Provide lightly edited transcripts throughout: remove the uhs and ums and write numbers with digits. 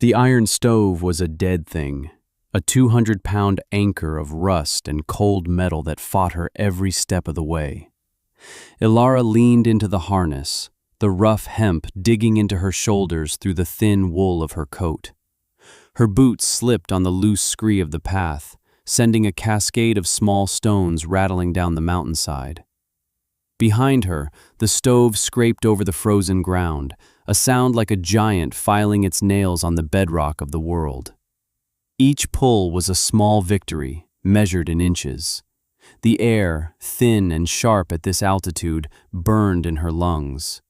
The iron stove was a dead thing, a 200-pound anchor of rust and cold metal that fought her every step of the way. Ilara leaned into the harness, the rough hemp digging into her shoulders through the thin wool of her coat. Her boots slipped on the loose scree of the path, sending a cascade of small stones rattling down the mountainside. Behind her, the stove scraped over the frozen ground, a sound like a giant filing its nails on the bedrock of the world. Each pull was a small victory, measured in inches. The air, thin and sharp at this altitude, burned in her lungs.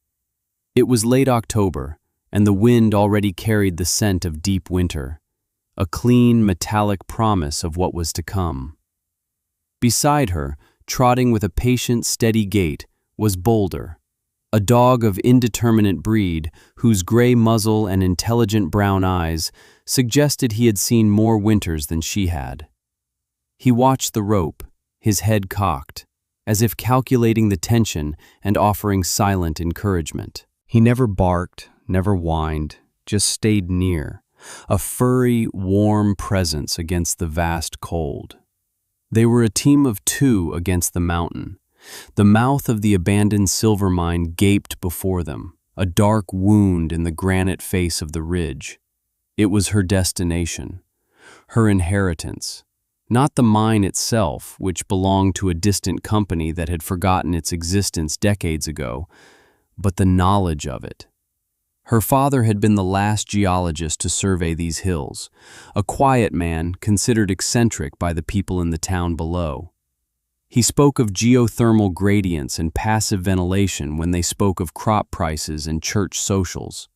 It was late October, and the wind already carried the scent of deep winter, a clean, metallic promise of what was to come. Beside her, trotting with a patient, steady gait, was Boulder, a dog of indeterminate breed whose gray muzzle and intelligent brown eyes suggested he had seen more winters than she had. He watched the rope, his head cocked, as if calculating the tension and offering silent encouragement. He never barked, never whined, just stayed near, a furry, warm presence against the vast cold. They were a team of two against the mountain. The mouth of the abandoned silver mine gaped before them, a dark wound in the granite face of the ridge. It was her destination, her inheritance, not the mine itself, which belonged to a distant company that had forgotten its existence decades ago, but the knowledge of it. Her father had been the last geologist to survey these hills, a quiet man considered eccentric by the people in the town below. He spoke of geothermal gradients and passive ventilation when they spoke of crop prices and church socials.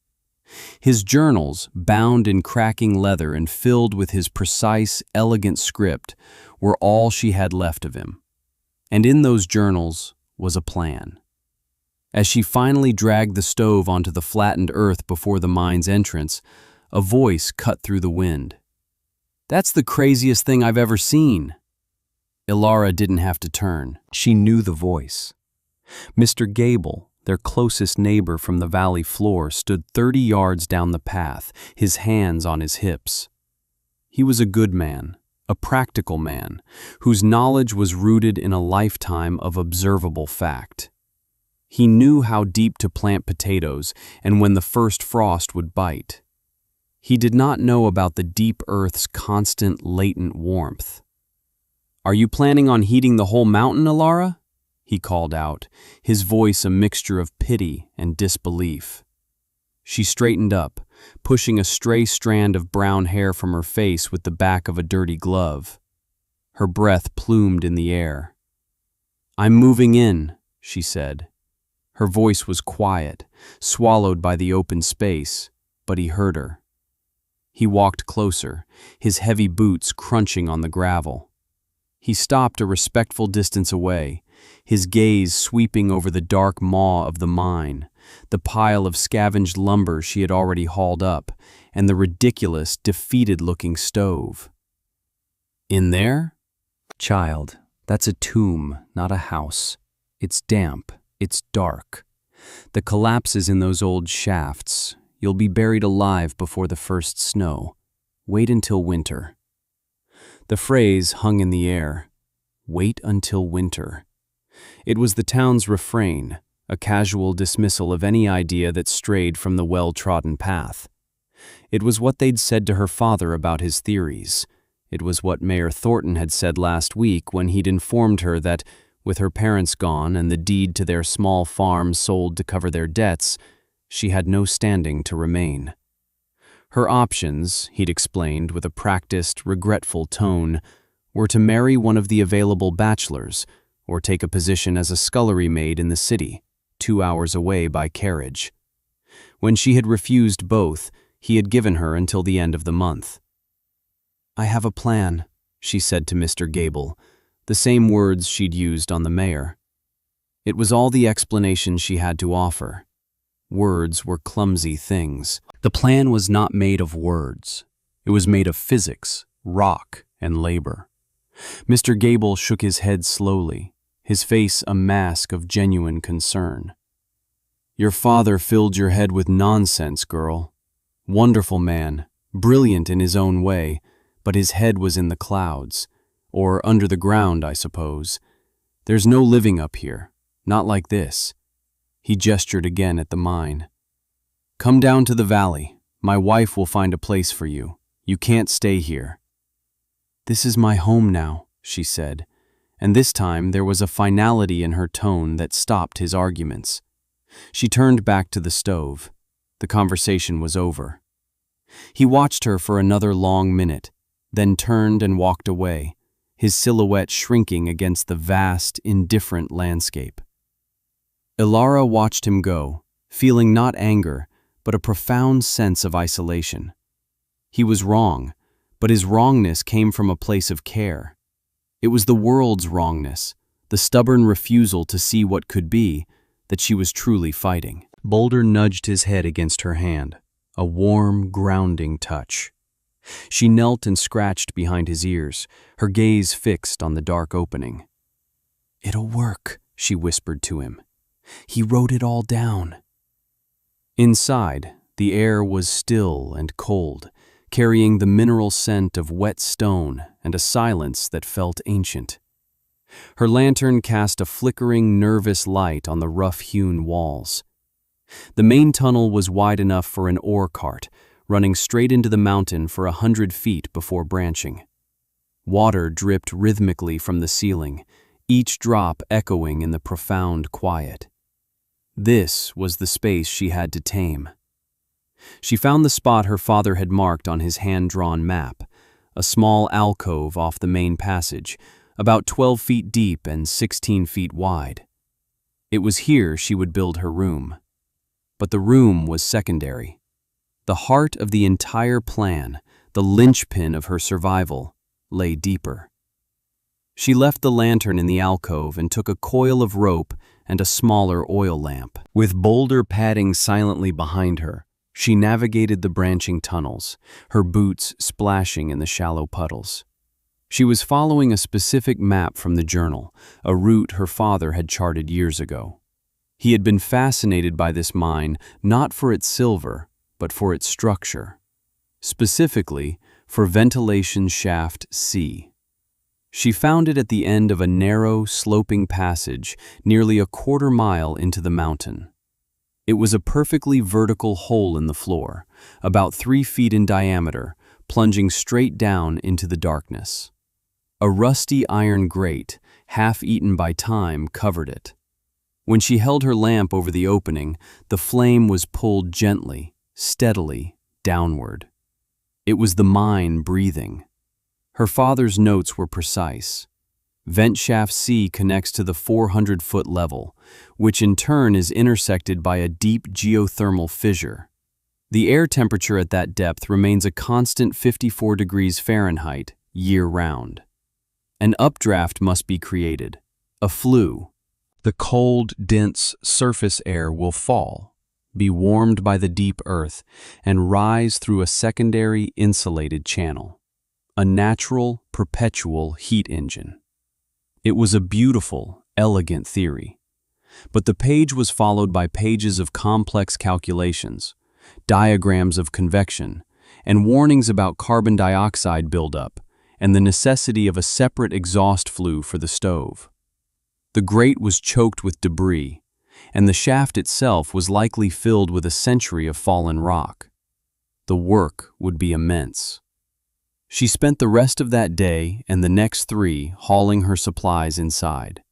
His journals, bound in cracking leather and filled with his precise, elegant script, were all she had left of him. And in those journals was a plan. As she finally dragged the stove onto the flattened earth before the mine's entrance, a voice cut through the wind. "That's the craziest thing I've ever seen." Ilara didn't have to turn. She knew the voice. Mr. Gable, their closest neighbor from the valley floor, stood 30 yards down the path, his hands on his hips. He was a good man, a practical man, whose knowledge was rooted in a lifetime of observable fact. He knew how deep to plant potatoes and when the first frost would bite. He did not know about the deep earth's constant, latent warmth. "Are you planning on heating the whole mountain, Ilara?" he called out, his voice a mixture of pity and disbelief. She straightened up, pushing a stray strand of brown hair from her face with the back of a dirty glove. Her breath plumed in the air. "I'm moving in," she said. Her voice was quiet, swallowed by the open space, but he heard her. He walked closer, his heavy boots crunching on the gravel. He stopped a respectful distance away, his gaze sweeping over the dark maw of the mine, the pile of scavenged lumber she had already hauled up, and the ridiculous, defeated-looking stove. "In there? Child, that's a tomb, not a house. It's damp. It's dark. The collapses in those old shafts. You'll be buried alive before the first snow. Wait until winter." The phrase hung in the air. Wait until winter. It was the town's refrain, a casual dismissal of any idea that strayed from the well-trodden path. It was what they'd said to her father about his theories. It was what Mayor Thornton had said last week when he'd informed her that, with her parents gone and the deed to their small farm sold to cover their debts, she had no standing to remain. Her options, he'd explained with a practiced, regretful tone, were to marry one of the available bachelors or take a position as a scullery maid in the city, 2 hours away by carriage. When she had refused both, he had given her until the end of the month. "I have a plan," she said to Mr. Gable, the same words she'd used on the mayor. It was all the explanation she had to offer. Words were clumsy things. The plan was not made of words. It was made of physics, rock, and labor. Mr. Gable shook his head slowly, his face a mask of genuine concern. "Your father filled your head with nonsense, girl. Wonderful man, brilliant in his own way, but his head was in the clouds, or under the ground, I suppose. There's no living up here, not like this. He gestured again at the mine. Come down to the valley. My wife will find a place for you. You can't stay here. This is my home now, she said, and this time there was a finality in her tone that stopped his arguments. She turned back to the stove. The conversation was over. He watched her for another long minute, then turned and walked away, his silhouette shrinking against the vast, indifferent landscape. Ilara watched him go, feeling not anger, but a profound sense of isolation. He was wrong, but his wrongness came from a place of care. It was the world's wrongness, the stubborn refusal to see what could be, that she was truly fighting. Boulder nudged his head against her hand, a warm, grounding touch. She knelt and scratched behind his ears, her gaze fixed on the dark opening. "It'll work," she whispered to him. "He wrote it all down." Inside, the air was still and cold, carrying the mineral scent of wet stone and a silence that felt ancient. Her lantern cast a flickering, nervous light on the rough-hewn walls. The main tunnel was wide enough for an ore cart, running straight into the mountain for 100 feet before branching. Water dripped rhythmically from the ceiling, each drop echoing in the profound quiet. This was the space she had to tame. She found the spot her father had marked on his hand-drawn map, a small alcove off the main passage, about 12 feet deep and 16 feet wide. It was here she would build her room. But the room was secondary. The heart of the entire plan, the linchpin of her survival, lay deeper. She left the lantern in the alcove and took a coil of rope and a smaller oil lamp. With Boulder padding silently behind her, she navigated the branching tunnels, her boots splashing in the shallow puddles. She was following a specific map from the journal, a route her father had charted years ago. He had been fascinated by this mine not for its silver, but for its structure. Specifically, for ventilation shaft C. She found it at the end of a narrow, sloping passage nearly a quarter-mile into the mountain. It was a perfectly vertical hole in the floor, about 3 feet in diameter, plunging straight down into the darkness. A rusty iron grate, half-eaten by time, covered it. When she held her lamp over the opening, the flame was pulled gently, steadily, downward. It was the mine breathing. Her father's notes were precise. Vent shaft C connects to the 400-foot level, which in turn is intersected by a deep geothermal fissure. The air temperature at that depth remains a constant 54 degrees Fahrenheit, year-round. An updraft must be created, a flue. The cold, dense surface air will fall, be warmed by the deep earth, and rise through a secondary insulated channel. A natural, perpetual heat engine. It was a beautiful, elegant theory. But the page was followed by pages of complex calculations, diagrams of convection, and warnings about carbon dioxide buildup and the necessity of a separate exhaust flue for the stove. The grate was choked with debris, and the shaft itself was likely filled with a century of fallen rock. The work would be immense. She spent the rest of that day and the next 3 hauling her supplies inside.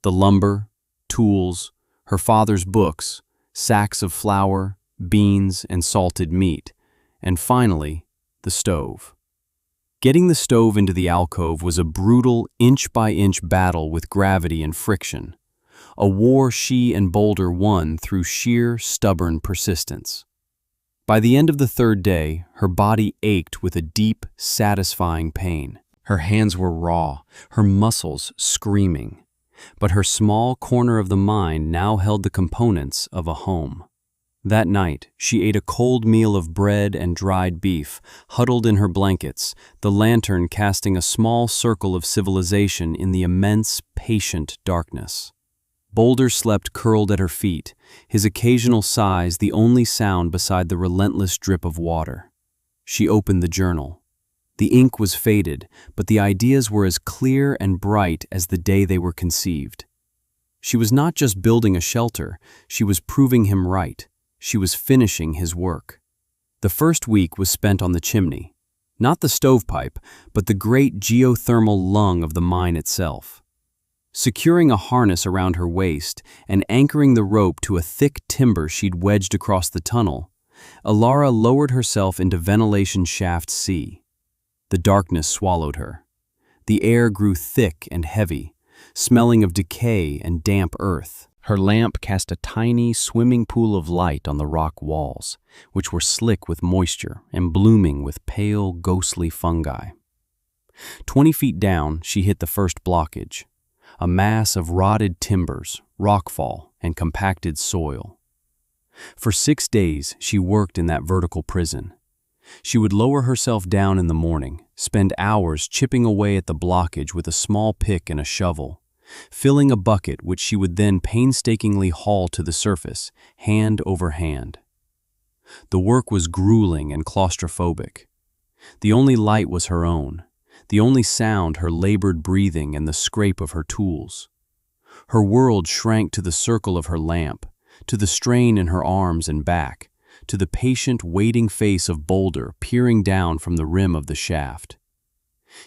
The lumber, tools, her father's books, sacks of flour, beans, and salted meat, and finally, the stove. Getting the stove into the alcove was a brutal, inch-by-inch battle with gravity and friction, a war she and Boulder won through sheer, stubborn persistence. By the end of the 3rd day, her body ached with a deep, satisfying pain. Her hands were raw, her muscles screaming. But her small corner of the mine now held the components of a home. That night, she ate a cold meal of bread and dried beef, huddled in her blankets, the lantern casting a small circle of civilization in the immense, patient darkness. Boulder slept curled at her feet, his occasional sighs the only sound beside the relentless drip of water. She opened the journal. The ink was faded, but the ideas were as clear and bright as the day they were conceived. She was not just building a shelter, she was proving him right. She was finishing his work. The first week was spent on the chimney. Not the stovepipe, but the great geothermal lung of the mine itself. Securing a harness around her waist and anchoring the rope to a thick timber she'd wedged across the tunnel, Ilara lowered herself into ventilation shaft C. The darkness swallowed her. The air grew thick and heavy, smelling of decay and damp earth. Her lamp cast a tiny, swimming pool of light on the rock walls, which were slick with moisture and blooming with pale, ghostly fungi. 20 feet down, she hit the first blockage, a mass of rotted timbers, rockfall, and compacted soil. For 6 days, she worked in that vertical prison. She would lower herself down in the morning, spend hours chipping away at the blockage with a small pick and a shovel, filling a bucket which she would then painstakingly haul to the surface, hand over hand. The work was grueling and claustrophobic. The only light was her own, the only sound her labored breathing and the scrape of her tools. Her world shrank to the circle of her lamp, to the strain in her arms and back, to the patient, waiting face of Boulder peering down from the rim of the shaft.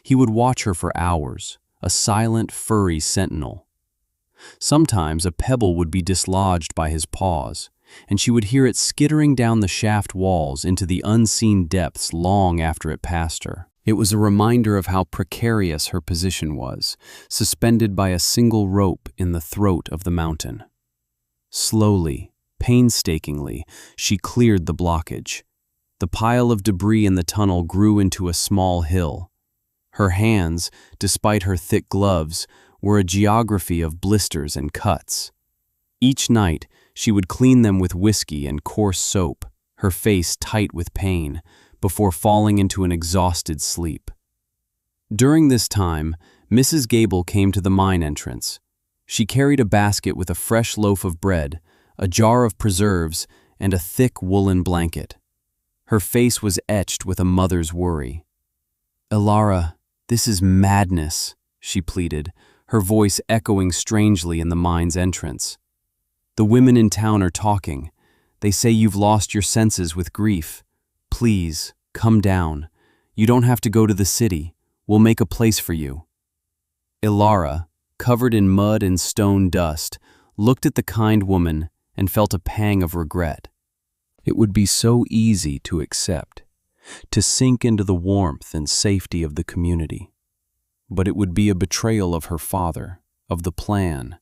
He would watch her for hours, a silent, furry sentinel. Sometimes a pebble would be dislodged by his paws, and she would hear it skittering down the shaft walls into the unseen depths long after it passed her. It was a reminder of how precarious her position was, suspended by a single rope in the throat of the mountain. Slowly, painstakingly, she cleared the blockage. The pile of debris in the tunnel grew into a small hill. Her hands, despite her thick gloves, were a geography of blisters and cuts. Each night, she would clean them with whiskey and coarse soap, her face tight with pain, before falling into an exhausted sleep. During this time, Mrs. Gable came to the mine entrance. She carried a basket with a fresh loaf of bread, a jar of preserves, and a thick woolen blanket. Her face was etched with a mother's worry. "Ilara, this is madness," she pleaded, her voice echoing strangely in the mine's entrance. "The women in town are talking. They say you've lost your senses with grief. Please, come down. You don't have to go to the city. We'll make a place for you." Ilara, covered in mud and stone dust, looked at the kind woman and felt a pang of regret. It would be so easy to accept, to sink into the warmth and safety of the community. But it would be a betrayal of her father, of the plan,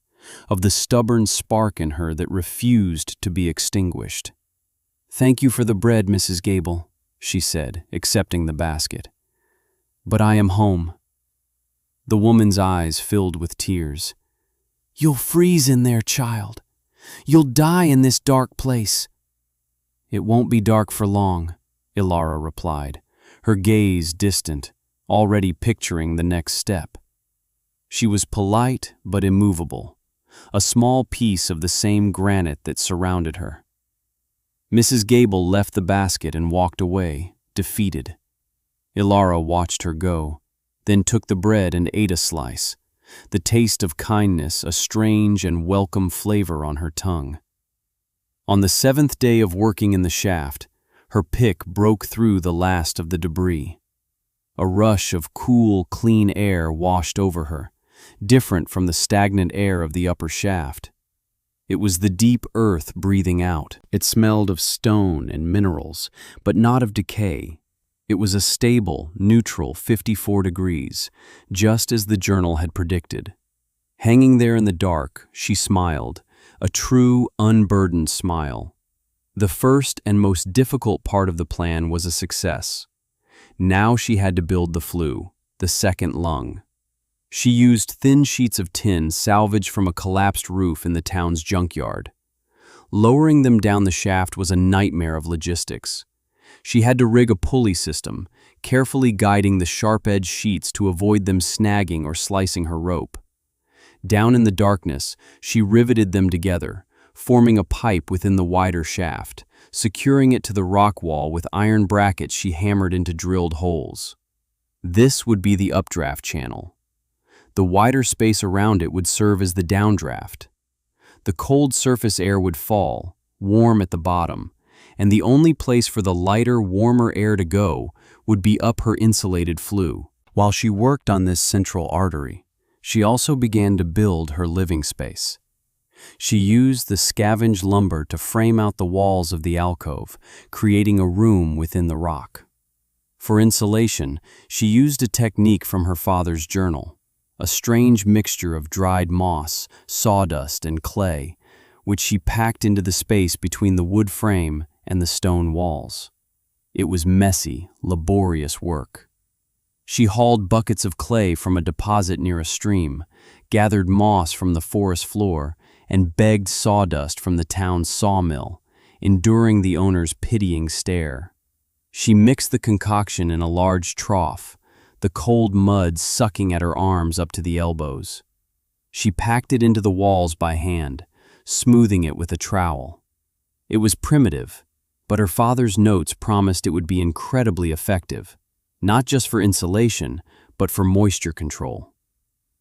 of the stubborn spark in her that refused to be extinguished. "Thank you for the bread, Mrs. Gable," she said, accepting the basket. "But I am home." The woman's eyes filled with tears. "You'll freeze in there, child. You'll die in this dark place." "It won't be dark for long," Ilara replied, her gaze distant, already picturing the next step. She was polite but immovable, a small piece of the same granite that surrounded her. Mrs. Gable left the basket and walked away, defeated. Ilara watched her go, then took the bread and ate a slice, the taste of kindness a strange and welcome flavor on her tongue. On the 7th day of working in the shaft, her pick broke through the last of the debris. A rush of cool, clean air washed over her, different from the stagnant air of the upper shaft. It was the deep earth breathing out. It smelled of stone and minerals, but not of decay. It was a stable, neutral 54 degrees, just as the journal had predicted. Hanging there in the dark, she smiled, a true, unburdened smile. The first and most difficult part of the plan was a success. Now she had to build the flue, the second lung. She used thin sheets of tin salvaged from a collapsed roof in the town's junkyard. Lowering them down the shaft was a nightmare of logistics. She had to rig a pulley system, carefully guiding the sharp-edged sheets to avoid them snagging or slicing her rope. Down in the darkness, she riveted them together, forming a pipe within the wider shaft, securing it to the rock wall with iron brackets she hammered into drilled holes. This would be the updraft channel. The wider space around it would serve as the downdraft. The cold surface air would fall, warm at the bottom, and the only place for the lighter, warmer air to go would be up her insulated flue. While she worked on this central artery, she also began to build her living space. She used the scavenged lumber to frame out the walls of the alcove, creating a room within the rock. For insulation, she used a technique from her father's journal, a strange mixture of dried moss, sawdust, and clay, which she packed into the space between the wood frame and the stone walls. It was messy, laborious work. She hauled buckets of clay from a deposit near a stream, gathered moss from the forest floor, and begged sawdust from the town's sawmill, enduring the owner's pitying stare. She mixed the concoction in a large trough, the cold mud sucking at her arms up to the elbows. She packed it into the walls by hand, smoothing it with a trowel. It was primitive, but her father's notes promised it would be incredibly effective, not just for insulation, but for moisture control.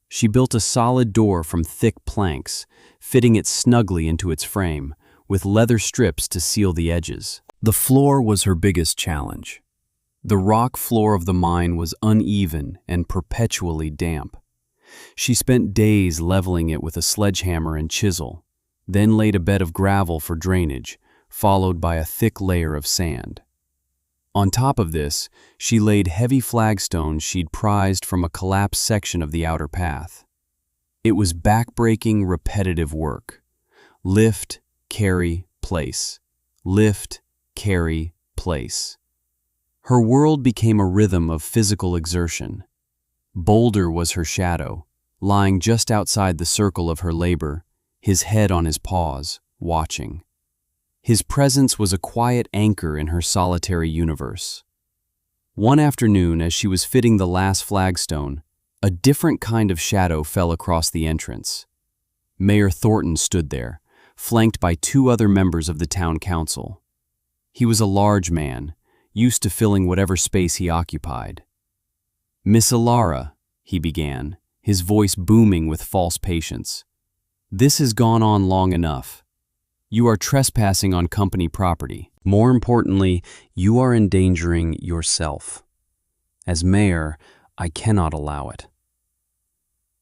She built a solid door from thick planks, fitting it snugly into its frame, with leather strips to seal the edges. The floor was her biggest challenge. The rock floor of the mine was uneven and perpetually damp. She spent days leveling it with a sledgehammer and chisel, then laid a bed of gravel for drainage, followed by a thick layer of sand. On top of this, she laid heavy flagstones she'd prized from a collapsed section of the outer path. It was back-breaking, repetitive work. Lift, carry, place. Lift, carry, place. Her world became a rhythm of physical exertion. Boulder was her shadow, lying just outside the circle of her labor, his head on his paws, watching. His presence was a quiet anchor in her solitary universe. One afternoon, as she was fitting the last flagstone, a different kind of shadow fell across the entrance. Mayor Thornton stood there, flanked by two other members of the town council. He was a large man, used to filling whatever space he occupied. "Miss Ilara," he began, his voice booming with false patience. "This has gone on long enough. You are trespassing on company property. More importantly, you are endangering yourself. As mayor, I cannot allow it."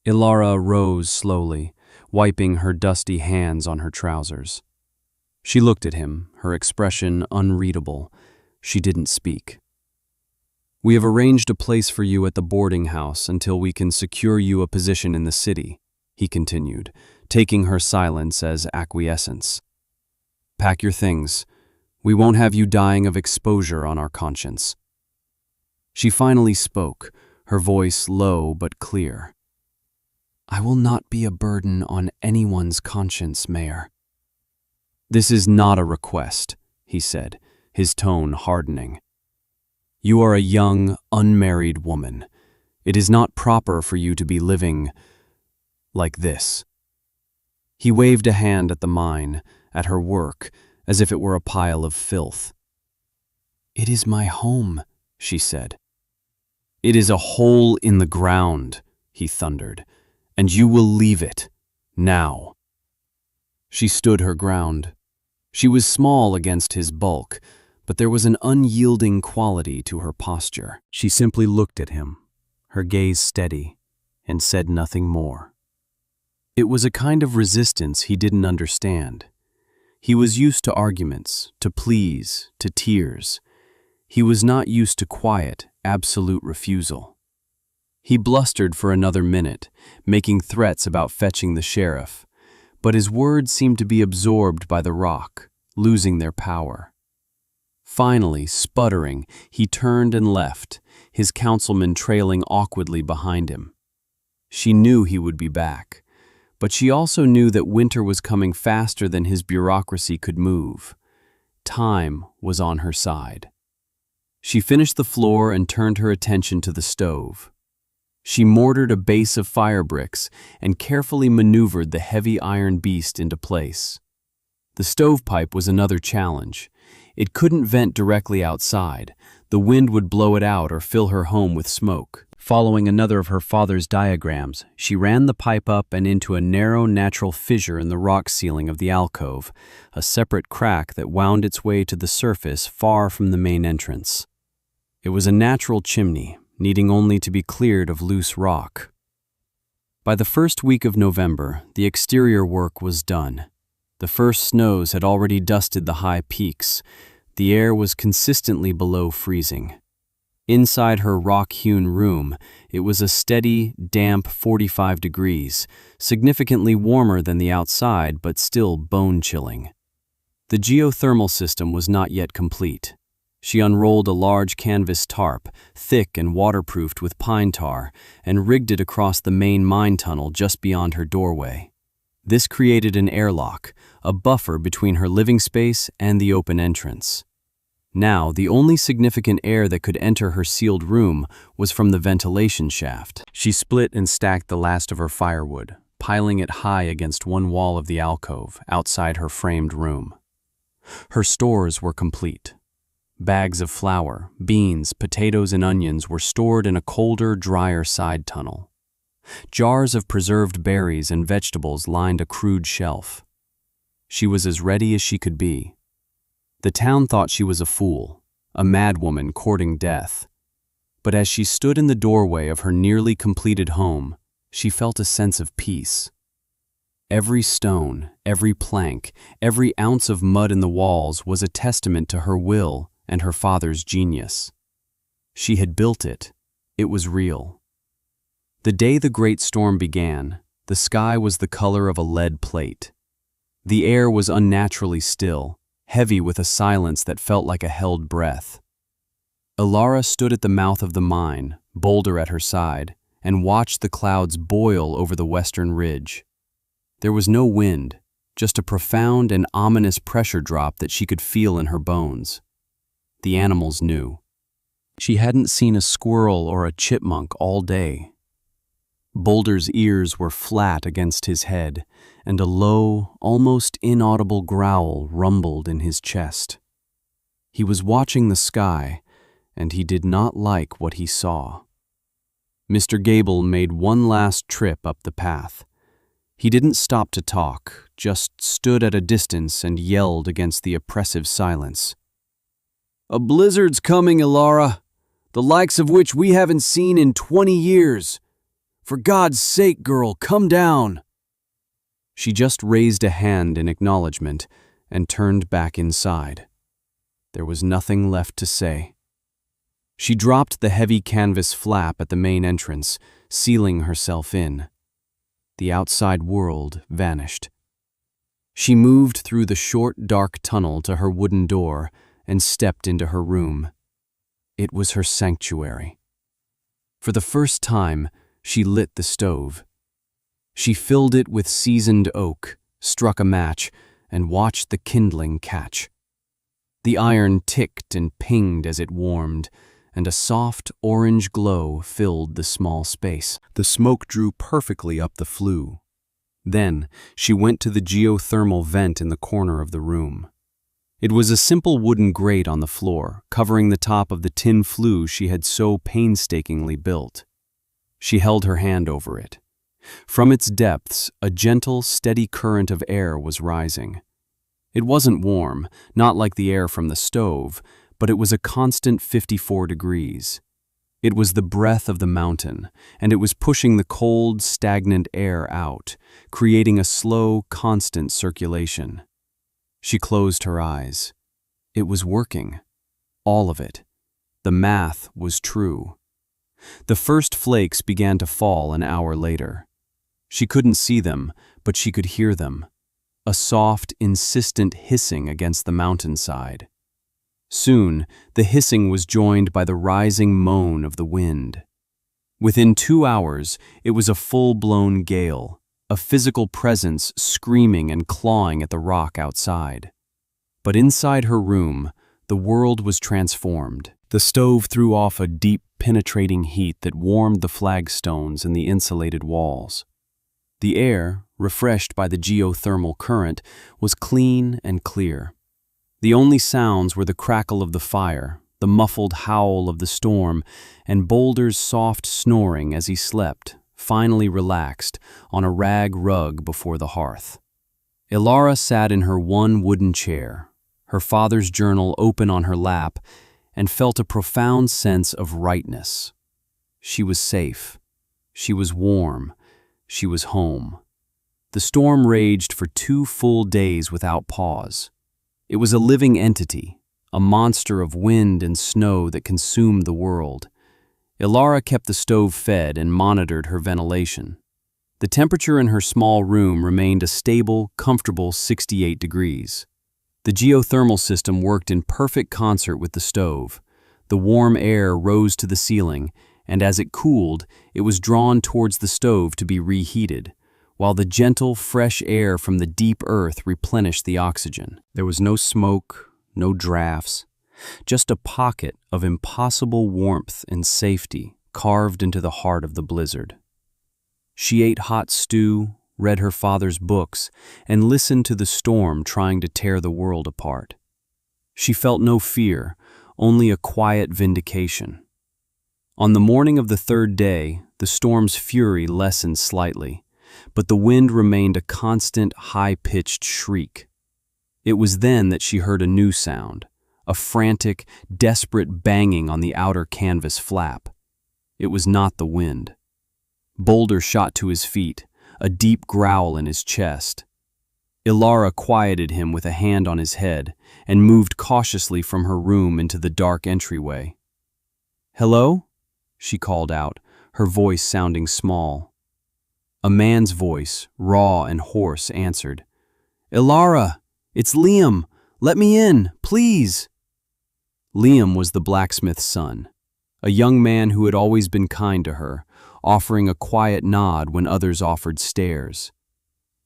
Ilara rose slowly, wiping her dusty hands on her trousers. She looked at him, her expression unreadable. She didn't speak. "We have arranged a place for you at the boarding house until we can secure you a position in the city," he continued, taking her silence as acquiescence. "Pack your things. We won't have you dying of exposure on our conscience." She finally spoke, her voice low but clear. "I will not be a burden on anyone's conscience, Mayor." "This is not a request," he said, his tone hardening. "You are a young, unmarried woman. It is not proper for you to be living like this." He waved a hand at the mine, at her work, as if it were a pile of filth. "It is my home," she said. "It is a hole in the ground," he thundered, "and you will leave it, now." She stood her ground. She was small against his bulk, but there was an unyielding quality to her posture. She simply looked at him, her gaze steady, and said nothing more. It was a kind of resistance he didn't understand. He was used to arguments, to pleas, to tears. He was not used to quiet, absolute refusal. He blustered for another minute, making threats about fetching the sheriff, but his words seemed to be absorbed by the rock, losing their power. Finally, sputtering, he turned and left, his councilman trailing awkwardly behind him. She knew he would be back, but she also knew that winter was coming faster than his bureaucracy could move. Time was on her side. She finished the floor and turned her attention to the stove. She mortared a base of fire bricks and carefully maneuvered the heavy iron beast into place. The stovepipe was another challenge. It couldn't vent directly outside. The wind would blow it out or fill her home with smoke. Following another of her father's diagrams, she ran the pipe up and into a narrow natural fissure in the rock ceiling of the alcove, a separate crack that wound its way to the surface far from the main entrance. It was a natural chimney, needing only to be cleared of loose rock. By the first week of November, the exterior work was done. The first snows had already dusted the high peaks. The air was consistently below freezing. Inside her rock-hewn room, it was a steady, damp 45 degrees, significantly warmer than the outside but still bone-chilling. The geothermal system was not yet complete. She unrolled a large canvas tarp, thick and waterproofed with pine tar, and rigged it across the main mine tunnel just beyond her doorway. This created an airlock, a buffer between her living space and the open entrance. Now, the only significant air that could enter her sealed room was from the ventilation shaft. She split and stacked the last of her firewood, piling it high against one wall of the alcove outside her framed room. Her stores were complete. Bags of flour, beans, potatoes, and onions were stored in a colder, drier side tunnel. Jars of preserved berries and vegetables lined a crude shelf. She was as ready as she could be. The town thought she was a fool, a madwoman courting death. But as she stood in the doorway of her nearly completed home, she felt a sense of peace. Every stone, every plank, every ounce of mud in the walls was a testament to her will and her father's genius. She had built it. It was real. The day the great storm began, the sky was the color of a lead plate. The air was unnaturally still, heavy with a silence that felt like a held breath. Ilara stood at the mouth of the mine, Boulder at her side, and watched the clouds boil over the western ridge. There was no wind, just a profound and ominous pressure drop that she could feel in her bones. The animals knew. She hadn't seen a squirrel or a chipmunk all day. Boulder's ears were flat against his head, and a low, almost inaudible growl rumbled in his chest. He was watching the sky, and he did not like what he saw. Mr. Gable made one last trip up the path. He didn't stop to talk, just stood at a distance and yelled against the oppressive silence. "A blizzard's coming, Ilara, the likes of which we haven't seen in 20 years. For God's sake, girl, come down." She just raised a hand in acknowledgement and turned back inside. There was nothing left to say. She dropped the heavy canvas flap at the main entrance, sealing herself in. The outside world vanished. She moved through the short, dark tunnel to her wooden door and stepped into her room. It was her sanctuary. For the first time, she lit the stove. She filled it with seasoned oak, struck a match, and watched the kindling catch. The iron ticked and pinged as it warmed, and a soft orange glow filled the small space. The smoke drew perfectly up the flue. Then she went to the geothermal vent in the corner of the room. It was a simple wooden grate on the floor, covering the top of the tin flue she had so painstakingly built. She held her hand over it. From its depths, a gentle, steady current of air was rising. It wasn't warm, not like the air from the stove, but it was a constant 54 degrees. It was the breath of the mountain, and it was pushing the cold, stagnant air out, creating a slow, constant circulation. She closed her eyes. It was working. All of it. The math was true. The first flakes began to fall an hour later. She couldn't see them, but she could hear them. A soft, insistent hissing against the mountainside. Soon, the hissing was joined by the rising moan of the wind. Within 2 hours, it was a full-blown gale, a physical presence screaming and clawing at the rock outside. But inside her room, the world was transformed. The stove threw off a deep, penetrating heat that warmed the flagstones and the insulated walls. The air, refreshed by the geothermal current, was clean and clear. The only sounds were the crackle of the fire, the muffled howl of the storm, and Boulder's soft snoring as he slept, finally relaxed, on a rag rug before the hearth. Ilara sat in her one wooden chair, her father's journal open on her lap, and felt a profound sense of rightness. She was safe. She was warm. She was home. The storm raged for 2 full days without pause. It was a living entity, a monster of wind and snow that consumed the world. Ilara kept the stove fed and monitored her ventilation. The temperature in her small room remained a stable, comfortable 68 degrees. The geothermal system worked in perfect concert with the stove. The warm air rose to the ceiling, and as it cooled, it was drawn towards the stove to be reheated, while the gentle, fresh air from the deep earth replenished the oxygen. There was no smoke, no drafts, just a pocket of impossible warmth and safety carved into the heart of the blizzard. She ate hot stew, read her father's books, and listened to the storm trying to tear the world apart. She felt no fear, only a quiet vindication. On the morning of the 3rd day, the storm's fury lessened slightly, but the wind remained a constant, high-pitched shriek. It was then that she heard a new sound, a frantic, desperate banging on the outer canvas flap. It was not the wind. Boulder shot to his feet, a deep growl in his chest. Ilara quieted him with a hand on his head and moved cautiously from her room into the dark entryway. "Hello?" she called out, her voice sounding small. A man's voice, raw and hoarse, answered. "Ilara, it's Liam. Let me in, please." Liam was the blacksmith's son, a young man who had always been kind to her, offering a quiet nod when others offered stares.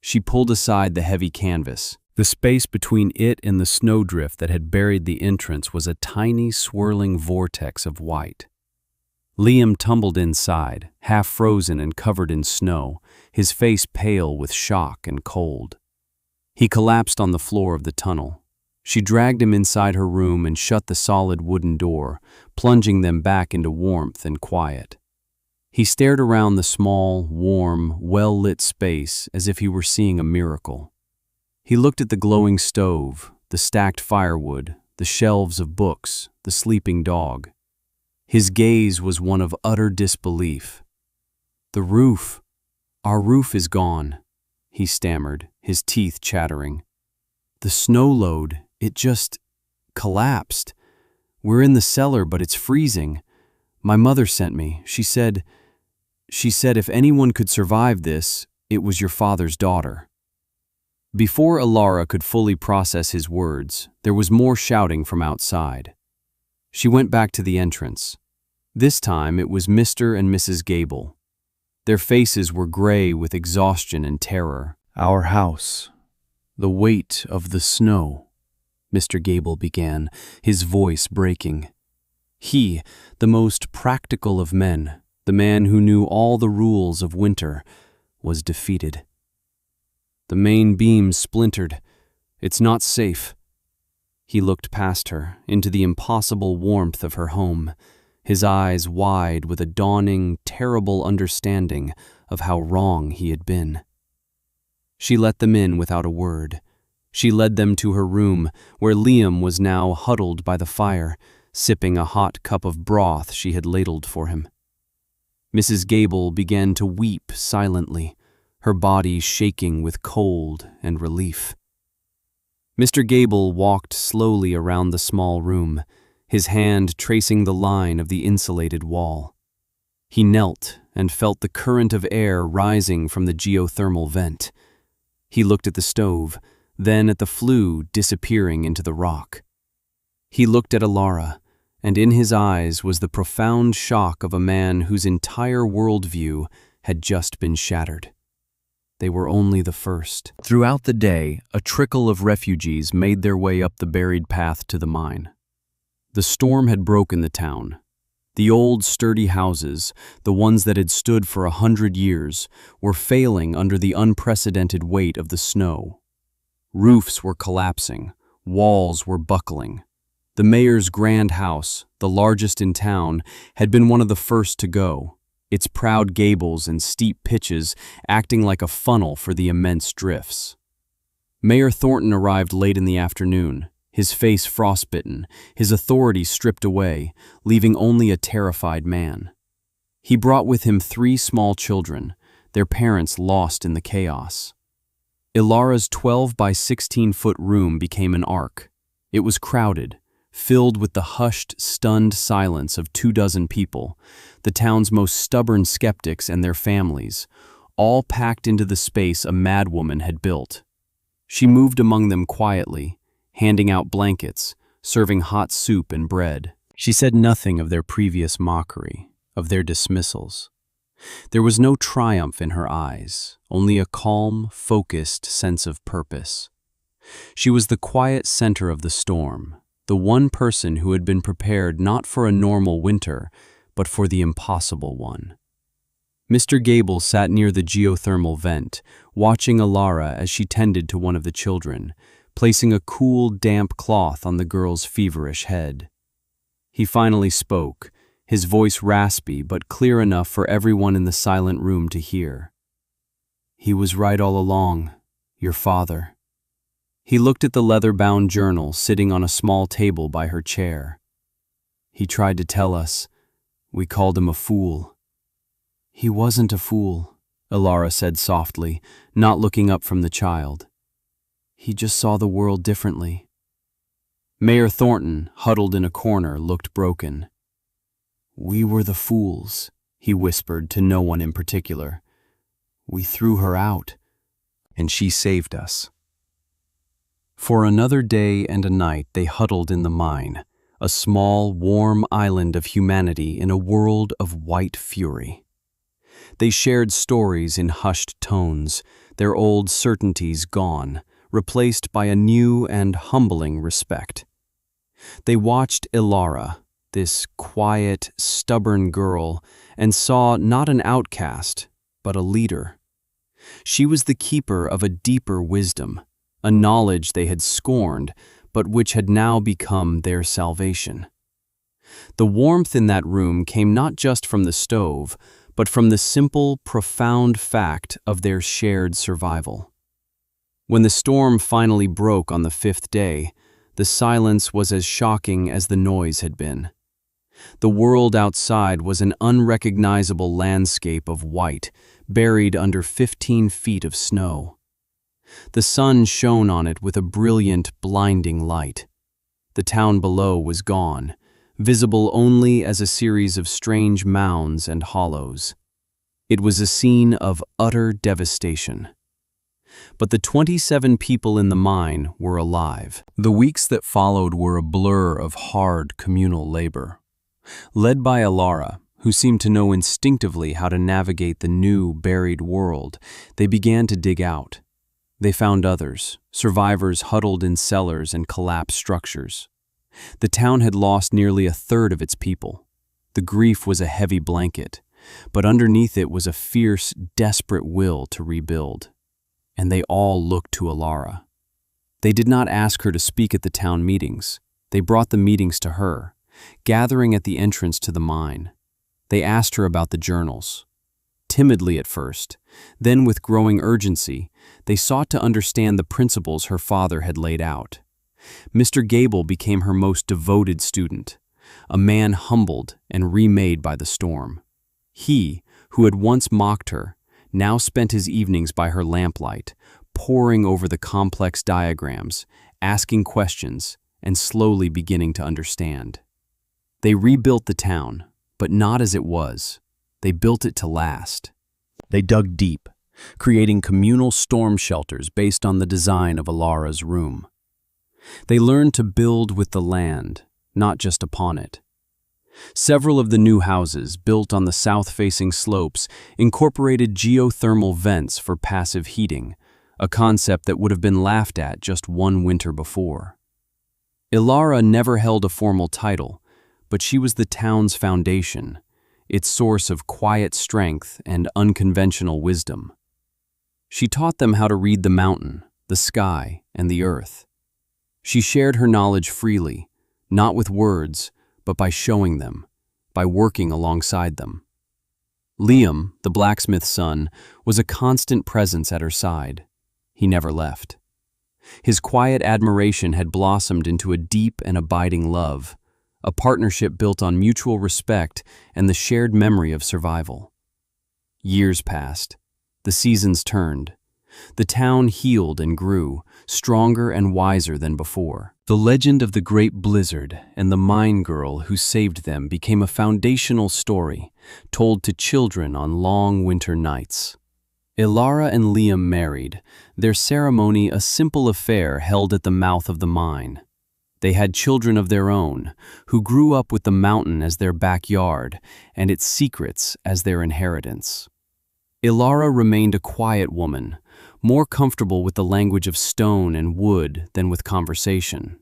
She pulled aside the heavy canvas. The space between it and the snowdrift that had buried the entrance was a tiny, swirling vortex of white. Liam tumbled inside, half frozen and covered in snow, his face pale with shock and cold. He collapsed on the floor of the tunnel. She dragged him inside her room and shut the solid wooden door, plunging them back into warmth and quiet. He stared around the small, warm, well-lit space as if he were seeing a miracle. He looked at the glowing stove, the stacked firewood, the shelves of books, the sleeping dog. His gaze was one of utter disbelief. "The roof, our roof is gone," he stammered, his teeth chattering. "The snow load, it just collapsed. We're in the cellar, but it's freezing. My mother sent me. She said if anyone could survive this, it was your father's daughter." Before Ilara could fully process his words, there was more shouting from outside. She went back to the entrance. This time it was Mr. and Mrs. Gable. Their faces were gray with exhaustion and terror. "Our house, the weight of the snow," Mr. Gable began, his voice breaking. He, the most practical of men, the man who knew all the rules of winter, was defeated. "The main beam's splintered. It's not safe." He looked past her, into the impossible warmth of her home, his eyes wide with a dawning, terrible understanding of how wrong he had been. She let them in without a word. She led them to her room, where Liam was now huddled by the fire, sipping a hot cup of broth she had ladled for him. Mrs. Gable began to weep silently, her body shaking with cold and relief. Mr. Gable walked slowly around the small room, his hand tracing the line of the insulated wall. He knelt and felt the current of air rising from the geothermal vent. He looked at the stove, then at the flue disappearing into the rock. He looked at Ilara, and in his eyes was the profound shock of a man whose entire worldview had just been shattered. They were only the first. Throughout the day, a trickle of refugees made their way up the buried path to the mine. The storm had broken the town. The old, sturdy houses, the ones that had stood for 100 years, were failing under the unprecedented weight of the snow. Roofs were collapsing, Walls were buckling. The mayor's grand house, the largest in town, had been one of the first to go, its proud gables and steep pitches acting like a funnel for the immense drifts. Mayor Thornton arrived late in the afternoon, his face frostbitten, his authority stripped away, leaving only a terrified man. He brought with him 3 small children, their parents lost in the chaos. Ilara's 12 by 16-foot room became an ark. It was crowded, filled with the hushed, stunned silence of 24 people, the town's most stubborn skeptics and their families, all packed into the space a madwoman had built. She moved among them quietly, handing out blankets, serving hot soup and bread. She said nothing of their previous mockery, of their dismissals. There was no triumph in her eyes, only a calm, focused sense of purpose. She was the quiet center of the storm, the one person who had been prepared not for a normal winter, but for the impossible one. Mr. Gable sat near the geothermal vent, watching Ilara as she tended to one of the children, placing a cool, damp cloth on the girl's feverish head. He finally spoke, his voice raspy but clear enough for everyone in the silent room to hear. "He was right all along, your father." He looked at the leather-bound journal sitting on a small table by her chair. "He tried to tell us. We called him a fool." "He wasn't a fool," Ilara said softly, not looking up from the child. "He just saw the world differently." Mayor Thornton, huddled in a corner, looked broken. "We were the fools," he whispered to no one in particular. "We threw her out, and she saved us." For another day and a night they huddled in the mine, a small, warm island of humanity in a world of white fury. They shared stories in hushed tones, their old certainties gone, replaced by a new and humbling respect. They watched Ilara, this quiet, stubborn girl, and saw not an outcast, but a leader. She was the keeper of a deeper wisdom, a knowledge they had scorned, but which had now become their salvation. The warmth in that room came not just from the stove, but from the simple, profound fact of their shared survival. When the storm finally broke on the 5th day, the silence was as shocking as the noise had been. The world outside was an unrecognizable landscape of white, buried under 15 feet of snow. The sun shone on it with a brilliant, blinding light. The town below was gone, visible only as a series of strange mounds and hollows. It was a scene of utter devastation. But the 27 people in the mine were alive. The weeks that followed were a blur of hard communal labor. Led by Ilara, who seemed to know instinctively how to navigate the new, buried world, they began to dig out. They found others, survivors huddled in cellars and collapsed structures. The town had lost nearly a third of its people. The grief was a heavy blanket, but underneath it was a fierce, desperate will to rebuild. And they all looked to Ilara. They did not ask her to speak at the town meetings. They brought the meetings to her, gathering at the entrance to the mine. They asked her about the journals. Timidly at first, then with growing urgency, they sought to understand the principles her father had laid out. Mr. Gable became her most devoted student, a man humbled and remade by the storm. He, who had once mocked her, now spent his evenings by her lamplight, poring over the complex diagrams, asking questions, and slowly beginning to understand. They rebuilt the town, but not as it was. They built it to last. They dug deep, creating communal storm shelters based on the design of Ilara's room. They learned to build with the land, not just upon it. Several of the new houses, built on the south-facing slopes, incorporated geothermal vents for passive heating, a concept that would have been laughed at just one winter before. Ilara never held a formal title, but she was the town's foundation, its source of quiet strength and unconventional wisdom. She taught them how to read the mountain, the sky, and the earth. She shared her knowledge freely, not with words, but by showing them, by working alongside them. Liam, the blacksmith's son, was a constant presence at her side. He never left. His quiet admiration had blossomed into a deep and abiding love, a partnership built on mutual respect and the shared memory of survival. Years passed. The seasons turned. The town healed and grew, stronger and wiser than before. The legend of the Great Blizzard and the mine girl who saved them became a foundational story, told to children on long winter nights. Ilara and Liam married, their ceremony a simple affair held at the mouth of the mine. They had children of their own, who grew up with the mountain as their backyard and its secrets as their inheritance. Ilara remained a quiet woman, more comfortable with the language of stone and wood than with conversation.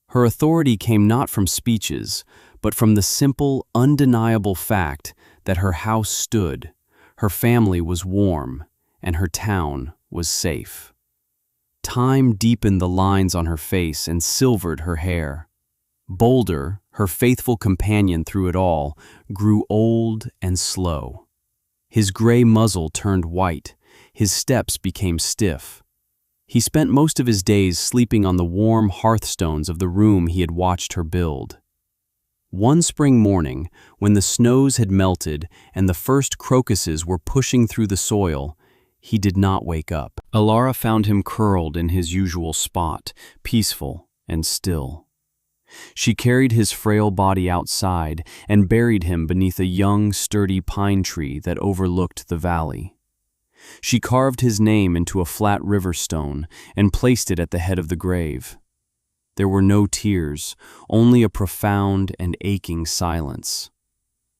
Her authority came not from speeches, but from the simple, undeniable fact that her house stood, her family was warm, and her town was safe. Time deepened the lines on her face and silvered her hair. Boulder, her faithful companion through it all, grew old and slow. His gray muzzle turned white, his steps became stiff. He spent most of his days sleeping on the warm hearthstones of the room he had watched her build. One spring morning, when the snows had melted and the first crocuses were pushing through the soil, he did not wake up. Ilara found him curled in his usual spot, peaceful and still. She carried his frail body outside and buried him beneath a young, sturdy pine tree that overlooked the valley. She carved his name into a flat river stone and placed it at the head of the grave. There were no tears, only a profound and aching silence.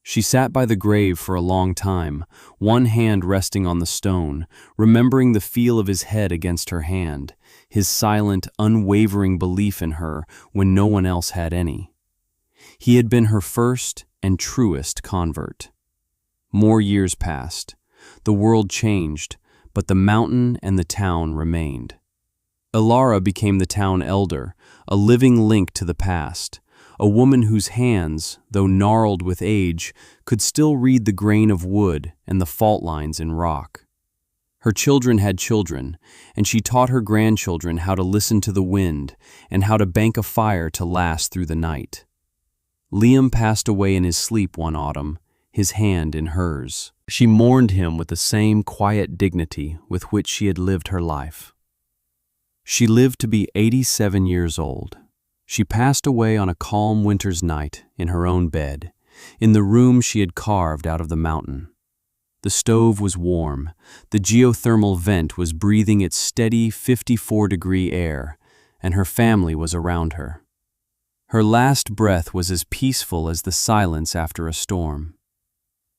She sat by the grave for a long time, one hand resting on the stone, remembering the feel of his head against her hand, his silent, unwavering belief in her when no one else had any. He had been her first and truest convert. More years passed. The world changed, but the mountain and the town remained. Ilara became the town elder, a living link to the past, a woman whose hands, though gnarled with age, could still read the grain of wood and the fault lines in rock. Her children had children, and she taught her grandchildren how to listen to the wind and how to bank a fire to last through the night. Liam passed away in his sleep one autumn, his hand in hers. She mourned him with the same quiet dignity with which she had lived her life. She lived to be 87 years old. She passed away on a calm winter's night in her own bed, in the room she had carved out of the mountain. The stove was warm, the geothermal vent was breathing its steady 54-degree air, and her family was around her. Her last breath was as peaceful as the silence after a storm.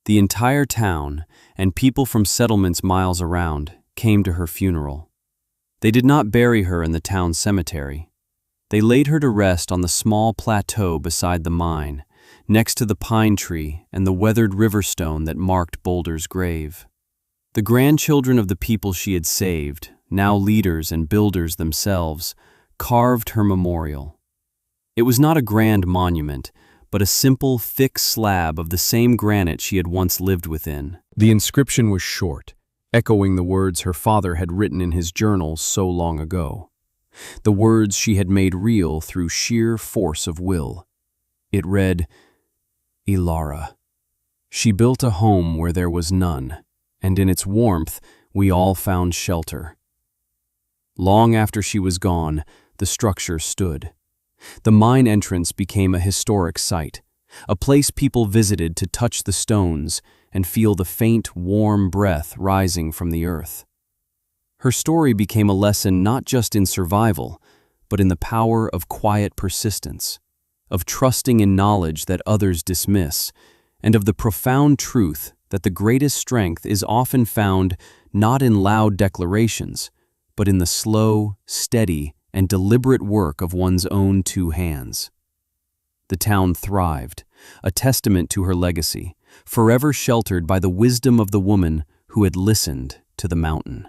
The entire town, and people from settlements miles around, came to her funeral. They did not bury her in the town cemetery. They laid her to rest on the small plateau beside the mine, next to the pine tree and the weathered river stone that marked Boulder's grave. The grandchildren of the people she had saved, now leaders and builders themselves, carved her memorial. It was not a grand monument, but a simple, thick slab of the same granite she had once lived within. The inscription was short, echoing the words her father had written in his journals so long ago. The words she had made real through sheer force of will. It read, Ilara. She built a home where there was none, and in its warmth we all found shelter. Long after she was gone, the structure stood. The mine entrance became a historic site, a place people visited to touch the stones and feel the faint, warm breath rising from the earth. Her story became a lesson not just in survival, but in the power of quiet persistence, of trusting in knowledge that others dismiss, and of the profound truth that the greatest strength is often found not in loud declarations, but in the slow, steady, and deliberate work of one's own two hands. The town thrived, a testament to her legacy, forever sheltered by the wisdom of the woman who had listened to the mountain.